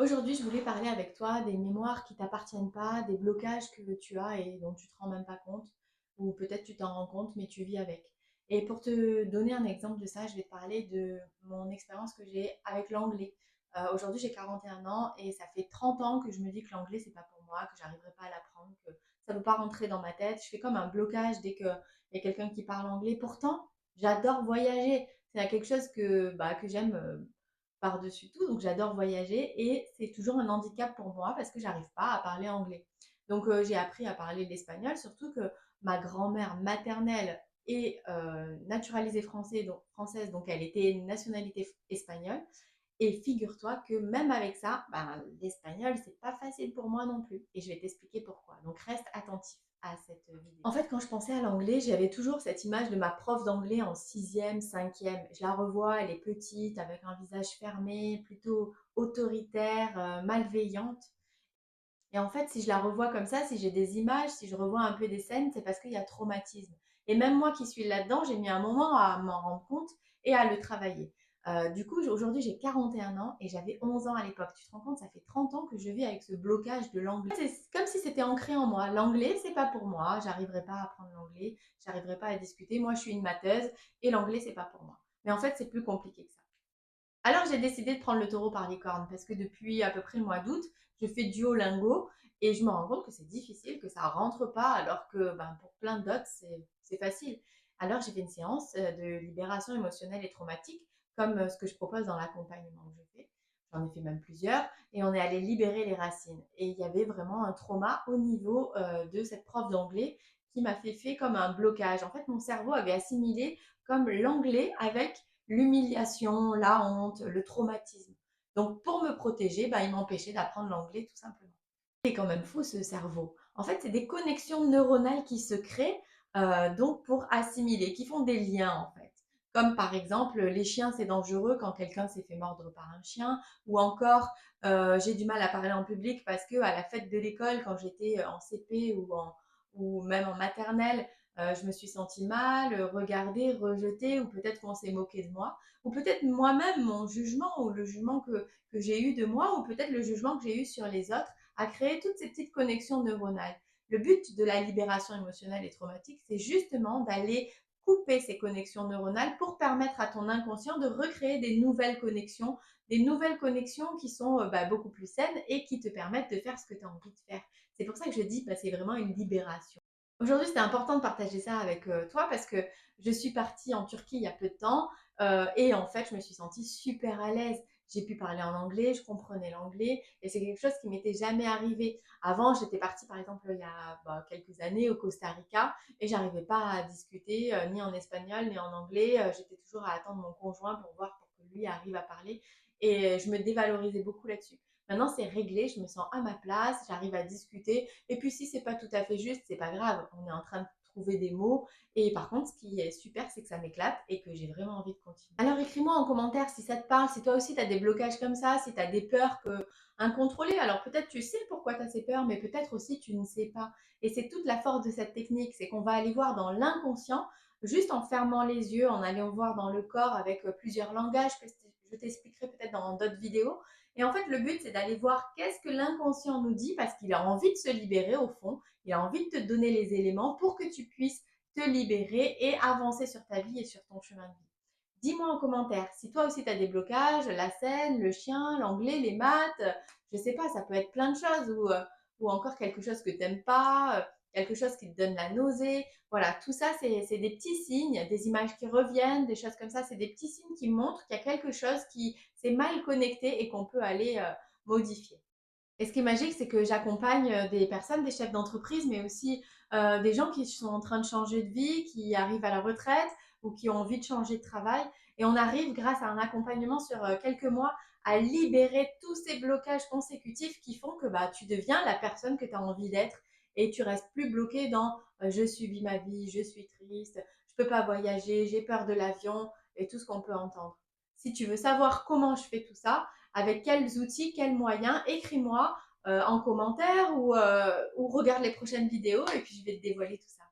Aujourd'hui, je voulais parler avec toi des mémoires qui t'appartiennent pas, des blocages que tu as et dont tu te rends même pas compte, ou peut-être tu t'en rends compte mais tu vis avec. Et pour te donner un exemple de ça, je vais te parler de mon expérience que j'ai avec l'anglais. Aujourd'hui, j'ai 41 ans et ça fait 30 ans que je me dis que l'anglais c'est pas pour moi, que j'arriverai pas à l'apprendre, que ça ne peut pas rentrer dans ma tête. Je fais comme un blocage dès qu'il y a quelqu'un qui parle anglais. Pourtant, j'adore voyager. C'est quelque chose que j'aime par-dessus tout. Donc j'adore voyager et c'est toujours un handicap pour moi parce que j'arrive pas à parler anglais. Donc j'ai appris à parler l'espagnol, surtout que ma grand-mère maternelle est naturalisée française, donc elle était nationalité espagnole. Et figure-toi que même avec ça, ben, l'espagnol, c'est pas facile pour moi non plus. Et je vais t'expliquer pourquoi. Donc reste attentif à cette vidéo. En fait, quand je pensais à l'anglais, j'avais toujours cette image de ma prof d'anglais en sixième, cinquième. Je la revois, elle est petite, avec un visage fermé, plutôt autoritaire, malveillante. Et en fait, si je la revois comme ça, si j'ai des images, si je revois un peu des scènes, c'est parce qu'il y a traumatisme. Et même moi qui suis là-dedans, j'ai mis un moment à m'en rendre compte et à le travailler. Du coup, aujourd'hui, j'ai 41 ans et j'avais 11 ans à l'époque. Tu te rends compte, ça fait 30 ans que je vis avec ce blocage de l'anglais. C'est comme si c'était ancré en moi. L'anglais, c'est pas pour moi. J'arriverai pas à apprendre l'anglais. J'arriverai pas à discuter. Moi, je suis une mateuse et l'anglais, c'est pas pour moi. Mais en fait, c'est plus compliqué que ça. Alors j'ai décidé de prendre le taureau par les cornes parce que depuis à peu près le mois d'août, je fais Duolingo et je me rends compte que c'est difficile, que ça rentre pas alors que ben, pour plein d'autres c'est facile. Alors j'ai fait une séance de libération émotionnelle et traumatique comme ce que je propose dans l'accompagnement que je fais. J'en ai fait même plusieurs et on est allé libérer les racines. Et il y avait vraiment un trauma au niveau de cette prof d'anglais qui m'a fait comme un blocage. En fait, mon cerveau avait assimilé comme l'anglais avec l'humiliation, la honte, le traumatisme. Donc pour me protéger, bah, il m'empêchait d'apprendre l'anglais tout simplement. C'est quand même fou ce cerveau. En fait, c'est des connexions neuronales qui se créent donc pour assimiler, qui font des liens en fait. Comme par exemple, les chiens, c'est dangereux quand quelqu'un s'est fait mordre par un chien, ou encore j'ai du mal à parler en public parce que à la fête de l'école, quand j'étais en CP ou même en maternelle, je me suis sentie mal, regardée, rejetée, ou peut-être qu'on s'est moqué de moi, ou peut-être moi-même, mon jugement, ou le jugement que j'ai eu de moi, ou peut-être le jugement que j'ai eu sur les autres, a créé toutes ces petites connexions neuronales. Le but de la libération émotionnelle et traumatique, c'est justement d'aller couper ces connexions neuronales pour permettre à ton inconscient de recréer des nouvelles connexions qui sont beaucoup plus saines et qui te permettent de faire ce que tu as envie de faire. C'est pour ça que je dis que c'est vraiment une libération. Aujourd'hui, c'était important de partager ça avec toi parce que je suis partie en Turquie il y a peu de temps et en fait, je me suis sentie super à l'aise. J'ai pu parler en anglais, je comprenais l'anglais et c'est quelque chose qui m'était jamais arrivé. Avant, j'étais partie par exemple il y a quelques années au Costa Rica et j'arrivais pas à discuter ni en espagnol ni en anglais. J'étais toujours à attendre mon conjoint pour voir pour que lui arrive à parler et je me dévalorisais beaucoup là-dessus. Maintenant, c'est réglé, je me sens à ma place, j'arrive à discuter. Et puis, si c'est pas tout à fait juste, c'est pas grave. On est en train de trouver des mots. Et par contre, ce qui est super, c'est que ça m'éclate et que j'ai vraiment envie de continuer. Alors, écris-moi en commentaire si ça te parle, si toi aussi tu as des blocages comme ça, si tu as des peurs incontrôlées. Alors, peut-être tu sais pourquoi tu as ces peurs, mais peut-être aussi tu ne sais pas. Et c'est toute la force de cette technique, c'est qu'on va aller voir dans l'inconscient, juste en fermant les yeux, en allant voir dans le corps avec plusieurs langages que je t'expliquerai peut-être dans d'autres vidéos. Et en fait, le but, c'est d'aller voir qu'est-ce que l'inconscient nous dit parce qu'il a envie de se libérer au fond. Il a envie de te donner les éléments pour que tu puisses te libérer et avancer sur ta vie et sur ton chemin de vie. Dis-moi en commentaire si toi aussi tu as des blocages, la scène, le chien, l'anglais, les maths, je sais pas, ça peut être plein de choses ou encore quelque chose que tu n'aimes pas, quelque chose qui te donne la nausée. Voilà, tout ça, c'est des petits signes, des images qui reviennent, des choses comme ça. C'est des petits signes qui montrent qu'il y a quelque chose qui s'est mal connecté et qu'on peut aller modifier. Et ce qui est magique, c'est que j'accompagne des personnes, des chefs d'entreprise, mais aussi des gens qui sont en train de changer de vie, qui arrivent à la retraite ou qui ont envie de changer de travail. Et on arrive, grâce à un accompagnement sur quelques mois, à libérer tous ces blocages consécutifs qui font que tu deviens la personne que tu as envie d'être et tu restes plus bloqué dans je subis ma vie, je suis triste, je peux pas voyager, j'ai peur de l'avion et tout ce qu'on peut entendre. Si tu veux savoir comment je fais tout ça, avec quels outils, quels moyens, écris-moi en commentaire ou regarde les prochaines vidéos et puis je vais te dévoiler tout ça.